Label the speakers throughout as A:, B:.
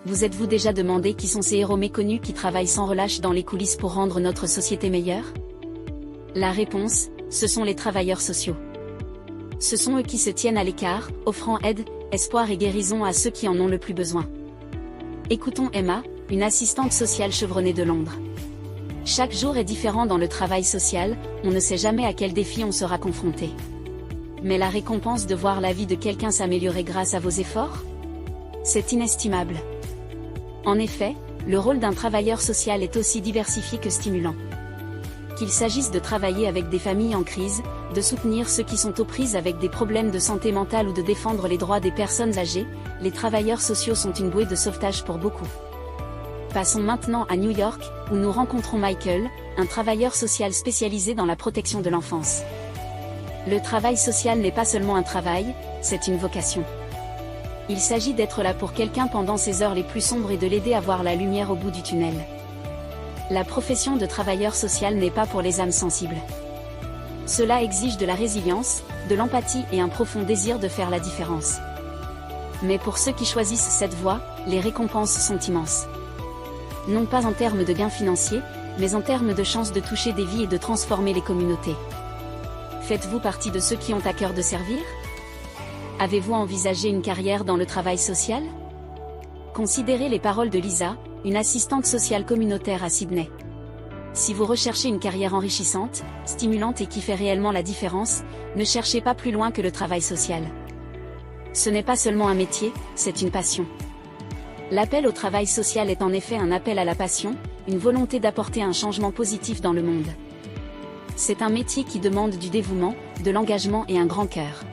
A: Vous êtes-vous déjà demandé qui sont ces héros méconnus qui travaillent sans relâche dans les coulisses pour rendre notre société meilleure? La réponse, ce sont les travailleurs sociaux. Ce sont eux qui se tiennent à l'écart, offrant aide, espoir et guérison à ceux qui en ont le plus besoin. Écoutons Emma, une assistante sociale chevronnée de Londres. Chaque jour est différent dans le travail social, on ne sait jamais à quel défi on sera confronté. Mais la récompense de voir la vie de quelqu'un s'améliorer grâce à vos efforts? C'est inestimable. En effet, le rôle d'un travailleur social est aussi diversifié que stimulant. Qu'il s'agisse de travailler avec des familles en crise, de soutenir ceux qui sont aux prises avec des problèmes de santé mentale ou de défendre les droits des personnes âgées, les travailleurs sociaux sont une bouée de sauvetage pour beaucoup. Passons maintenant à New York, où nous rencontrons Michael, un travailleur social spécialisé dans la protection de l'enfance. Le travail social n'est pas seulement un travail, c'est une vocation. Il s'agit d'être là pour quelqu'un pendant ses heures les plus sombres et de l'aider à voir la lumière au bout du tunnel. La profession de travailleur social n'est pas pour les âmes sensibles. Cela exige de la résilience, de l'empathie et un profond désir de faire la différence. Mais pour ceux qui choisissent cette voie, les récompenses sont immenses. Non pas en termes de gains financiers, mais en termes de chances de toucher des vies et de transformer les communautés. Faites-vous partie de ceux qui ont à cœur de servir? Avez-vous envisagé une carrière dans le travail social? Considérez les paroles de Lisa, une assistante sociale communautaire à Sydney. Si vous recherchez une carrière enrichissante, stimulante et qui fait réellement la différence, ne cherchez pas plus loin que le travail social. Ce n'est pas seulement un métier, c'est une passion. L'appel au travail social est en effet un appel à la passion, une volonté d'apporter un changement positif dans le monde. C'est un métier qui demande du dévouement, de l'engagement et un grand cœur.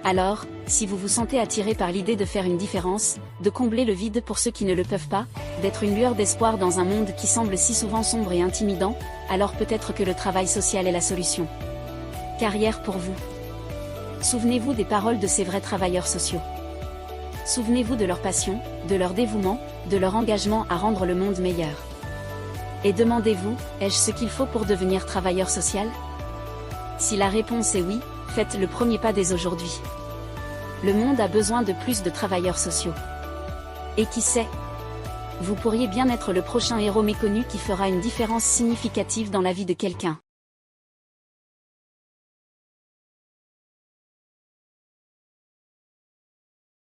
A: Alors, si vous vous sentez attiré par l'idée de faire une différence, de combler le vide pour ceux qui ne le peuvent pas, d'être une lueur d'espoir dans un monde qui semble si souvent sombre et intimidant, alors peut-être que le travail social est la solution. Carrière pour vous. Souvenez-vous des paroles de ces vrais travailleurs sociaux. Souvenez-vous de leur passion, de leur dévouement, de leur engagement à rendre le monde meilleur. Et demandez-vous, ai-je ce qu'il faut pour devenir travailleur social? Si la réponse est oui, faites le premier pas dès aujourd'hui. Le monde a besoin de plus de travailleurs sociaux. Et qui sait? Vous pourriez bien être le prochain héros méconnu qui fera une différence significative dans la vie de quelqu'un.